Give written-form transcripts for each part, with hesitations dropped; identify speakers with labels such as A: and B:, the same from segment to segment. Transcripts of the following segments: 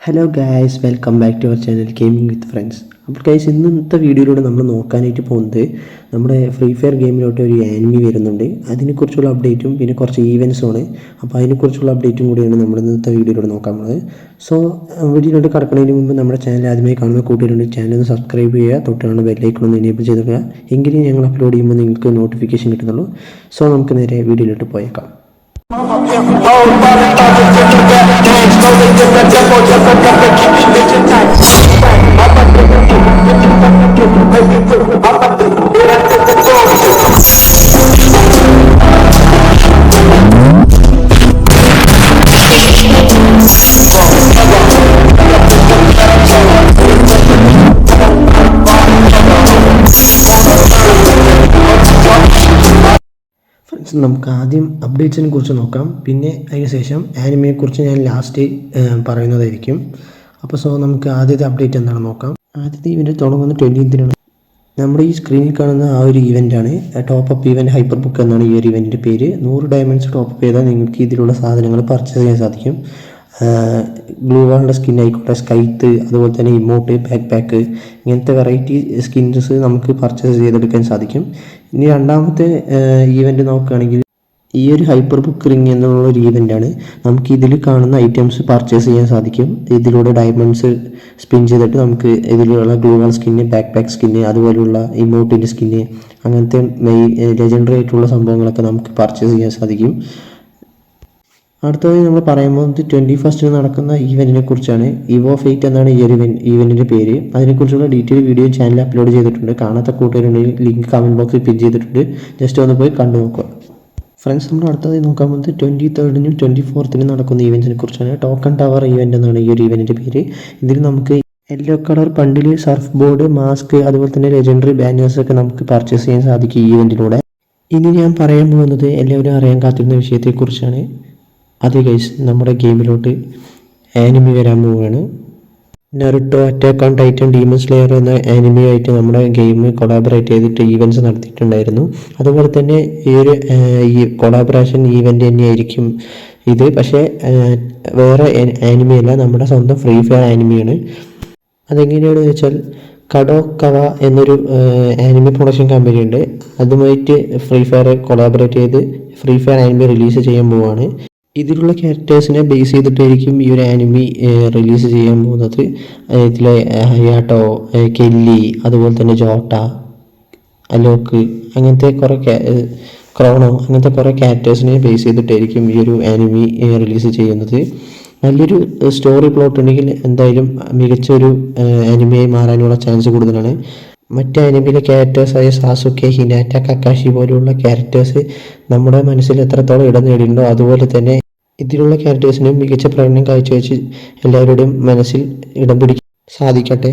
A: Hello guys, welcome back to our channel gaming with friends. അപ്പോൾ guys, ഇന്നത്തെ വീഡിയോയിലൂടെ നമ്മൾ നോക്കാനായിട്ട് പോകുന്നത് നമ്മുടെ ഫ്രീ ഫയർ ഗെയിമിലോട്ട് ഒരു ആനിമി വരുന്നുണ്ട്. അതിനെക്കുറിച്ചുള്ള അപ്ഡേറ്റും പിന്നെ കുറച്ച് ഈവൻസുമാണ്. അപ്പോൾ അതിനെക്കുറിച്ചുള്ള അപ്ഡേറ്റും കൂടിയാണ് നമ്മൾ ഇന്നത്തെ വീഡിയോയിലൂടെ നോക്കാൻ പോകുന്നത്. സോ വീഡിയോയിലോട്ട് കടക്കുന്നതിന് മുമ്പ് നമ്മുടെ ചാനൽ ആദ്യമായി കാണുന്ന കൂട്ടുകാരുണ്ട് ചാനൽ ഒന്ന് സബ്സ്ക്രൈബ് ചെയ്യുക, തൊട്ടാണ് ബെല്ലൈക്കൺ ഒന്ന് എനേബിൾ ചെയ്തിടുക. എങ്കിലും ഞങ്ങൾ അപ്ലോഡ് ചെയ്യുമ്പോൾ നിങ്ങൾക്ക് നോട്ടിഫിക്കേഷൻ കിട്ടുന്നുള്ളൂ. സോ നമുക്ക് നേരെ വീഡിയോയിലോട്ട് പോയേക്കാം. നമുക്ക് ആദ്യം അപ്ഡേറ്റ്സിനെ കുറിച്ച് നോക്കാം, പിന്നെ അതിനുശേഷം ആനിമയെക്കുറിച്ച് ഞാൻ ലാസ്റ്റ് പറയുന്നതായിരിക്കും. അപ്പോൾ നമുക്ക് ആദ്യത്തെ അപ്ഡേറ്റ് എന്താണെന്ന് നോക്കാം. ആദ്യത്തെ ഇവൻറ്റ് തുടങ്ങുന്ന 20th നമ്മുടെ ഈ സ്ക്രീനിൽ കാണുന്ന ആ ഒരു ഇവൻ്റാണ് top up event. Hyper book എന്നാണ് ഈ ഒരു ഇവൻറ്റിൻ്റെ പേര്. 100 ഡയമണ്ട്സ് ടോപ്പ് അപ്പ് ചെയ്താൽ നിങ്ങൾക്ക് ഇതിലുള്ള സാധനങ്ങൾ പർച്ചേസ് ചെയ്യാൻ സാധിക്കും. ഗ്ലൂ വാളിൻ്റെ സ്കിൻ ആയിക്കോട്ടെ, സ്കൈത്ത്, അതുപോലെ തന്നെ ഇമോട്ട്, ബാക്ക് പാക്ക്, ഇങ്ങനത്തെ വെറൈറ്റി സ്കിൻസ് നമുക്ക് പർച്ചേസ് ചെയ്തെടുക്കാൻ സാധിക്കും. ഇനി രണ്ടാമത്തെ ഈവൻറ്റ് നോക്കുകയാണെങ്കിൽ ഈ ഒരു ഹൈപ്പർ ബുക്ക് റിംഗ് എന്നുള്ള ഒരു ഈവൻ്റാണ്. നമുക്ക് ഇതിൽ കാണുന്ന ഐറ്റംസ് പർച്ചേസ് ചെയ്യാൻ സാധിക്കും. ഇതിലൂടെ ഡയമണ്ട്സ് സ്പിൻ ചെയ്തിട്ട് നമുക്ക് ഇതിലുള്ള glue wall skin, backpack skin, അതുപോലെയുള്ള ഇമോട്ടിൻ്റെ സ്കിന്ന്, അങ്ങനത്തെ ലെജൻഡറി ആയിട്ടുള്ള സംഭവങ്ങളൊക്കെ നമുക്ക് പർച്ചേസ് ചെയ്യാൻ സാധിക്കും. അടുത്തതായി നമ്മൾ പറയുമ്പോൾ 21st നടക്കുന്ന ഈവൻറ്റിനെ കുറിച്ചാണ്. ഇവോ ഫെയ്റ്റ് എന്നാണ് ഈ ഒരു ഈവൻറ്റിൻ്റെ പേര്. അതിനെക്കുറിച്ചുള്ള ഡീറ്റെയിൽ വീഡിയോ ചാനലിൽ അപ്ലോഡ് ചെയ്തിട്ടുണ്ട്. കാണാത്ത കൂട്ടുകാരുണ്ടെങ്കിൽ ലിങ്ക് കമൻറ്റ് ബോക്സിൽ പിൻ ചെയ്തിട്ടുണ്ട്. ജസ്റ്റ് ഒന്ന് പോയി കണ്ടു നോക്കുക ഫ്രണ്ട്സ്. നമ്മൾ അടുത്തതായി നോക്കാൻ പോകുന്നത് 23rd 24th നടക്കുന്ന ഈവൻറ്റിനെ കുറിച്ചാണ്. ടോക്കൺ ടവർ ഈവൻറ്റ് എന്നാണ് ഈ ഒരു ഈവൻറ്റിൻ്റെ പേര്. ഇതിൽ നമുക്ക് യെല്ലോ കളർ ബണ്ടിൽ, സർഫ് ബോർഡ്, മാസ്ക്, അതുപോലെ തന്നെ ലെജൻഡറി ബാനേഴ്സൊക്കെ നമുക്ക് പർച്ചേസ് ചെയ്യാൻ സാധിക്കും ഈ ഈവൻറ്റിലൂടെ. ഇനി ഞാൻ പറയാൻ പോകുന്നത് എല്ലാവരും അറിയാൻ കാത്തിരുന്ന വിഷയത്തെക്കുറിച്ചാണ്. അത് ഗൈസ്, നമ്മുടെ ഗെയിമിലോട്ട് ആനിമി വരാൻ പോവുകയാണ്. Naruto, attack on Titan, Demon Slayer എന്ന ആനിമിയായിട്ട് നമ്മുടെ ഗെയിം കൊളാബറേറ്റ് ചെയ്തിട്ട് ഈവൻറ്റ്സ് നടത്തിയിട്ടുണ്ടായിരുന്നു. അതുപോലെ തന്നെ ഈ കൊളാബറേഷൻ ഈവൻ്റ് തന്നെയായിരിക്കും ഇത്. പക്ഷേ വേറെ ആനിമിയല്ല, നമ്മുടെ സ്വന്തം ഫ്രീ ഫയർ ആനിമിയാണ്. അതെങ്ങനെയാണെന്ന് വെച്ചാൽ കഡോക്കവ എന്നൊരു ആനിമി പ്രൊഡക്ഷൻ കമ്പനി ഉണ്ട്. അതുമായിട്ട് ഫ്രീ ഫയർ കൊളാബറേറ്റ് ചെയ്ത് ഫ്രീ ഫയർ ആനിമി റിലീസ് ചെയ്യാൻ പോവുകയാണ്. ഇതിലുള്ള ക്യാരക്ടേഴ്സിനെ ബേസ് ചെയ്തിട്ടായിരിക്കും ഈ ഒരു ആനിമി റിലീസ് ചെയ്യാൻ പോകുന്നത്. ഇതിലെ ഹയാട്ടോ, കെല്ലി, അതുപോലെ തന്നെ ജോട്ട, അലോക്ക്, അങ്ങനത്തെ കുറേ ക്രോണോ, അങ്ങനത്തെ കുറേ ക്യാരക്ടേഴ്സിനെ ബേസ് ചെയ്തിട്ടായിരിക്കും ഈ ഒരു ആനിമി റിലീസ് ചെയ്യുന്നത്. നല്ലൊരു സ്റ്റോറി പ്ലോട്ട് ഉണ്ടെങ്കിൽ എന്തായാലും മികച്ചൊരു ആനിമിയായി മാറാനുള്ള ചാൻസ് കൂടുതലാണ്. മറ്റ് ആനിമിയിലെ ക്യാരക്ടേഴ്സായ സാസുക്കെ, ഹിനാറ്റ, കക്കാഷി പോലെയുള്ള ക്യാരക്ടേഴ്സ് നമ്മുടെ മനസ്സിൽ എത്രത്തോളം ഇടം നേടിയിട്ടുണ്ടോ അതുപോലെ തന്നെ ഇതിലുള്ള ക്യാരക്ടേഴ്സിനും മികച്ച പ്രകടനം കാഴ്ചവെച്ച് എല്ലാവരുടെയും മനസ്സിൽ ഇടം പിടിക്കാൻ സാധിക്കട്ടെ.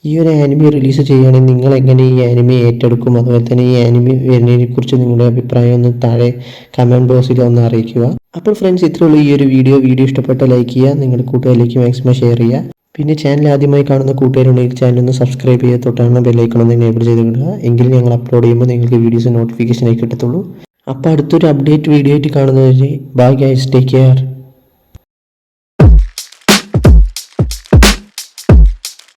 A: ഈ ഒരു ആനിമി റിലീസ് ചെയ്യുകയാണെങ്കിൽ നിങ്ങൾ എങ്ങനെ ഈ ആനിമി ഏറ്റെടുക്കും, അതുപോലെ തന്നെ ഈ ആനിമി വരുന്നതിനെ കുറിച്ച് നിങ്ങളുടെ അഭിപ്രായം ഒന്ന് താഴെ കമൻറ്റ് ബോക്സിൽ ഒന്ന് അറിയിക്കുക. അപ്പോൾ ഫ്രണ്ട്സ്, ഇത്രയുള്ള ഈ ഒരു വീഡിയോ ഇഷ്ടപ്പെട്ട ലൈക്ക് ചെയ്യുക, നിങ്ങളുടെ കൂട്ടുകാരിലേക്ക് മാക്സിമം ഷെയർ ചെയ്യുക. പിന്നെ ചാനൽ ആദ്യമായി കാണുന്ന കൂട്ടുകാരുണ്ടെങ്കിൽ ചാനൽ ഒന്ന് സബ്സ്ക്രൈബ് ചെയ്യുക, തൊട്ടാണ് ബെല്ലൈക്കൺ ഒന്ന് എനേബിൾ ചെയ്ത് വിടുക. എങ്കിലും ഞങ്ങൾ അപ്ലോഡ് ചെയ്യുമ്പോൾ നിങ്ങൾക്ക് വീഡിയോസ് നോട്ടിഫിക്കേഷനായി കിട്ടത്തുള്ളൂ. അപ്പോൾ അടുത്തൊരു അപ്ഡേറ്റ് വീഡിയോ ആയിട്ട് കാണുന്നവരെ ബൈ ഗൈസ്, ടേക്ക് കെയർ.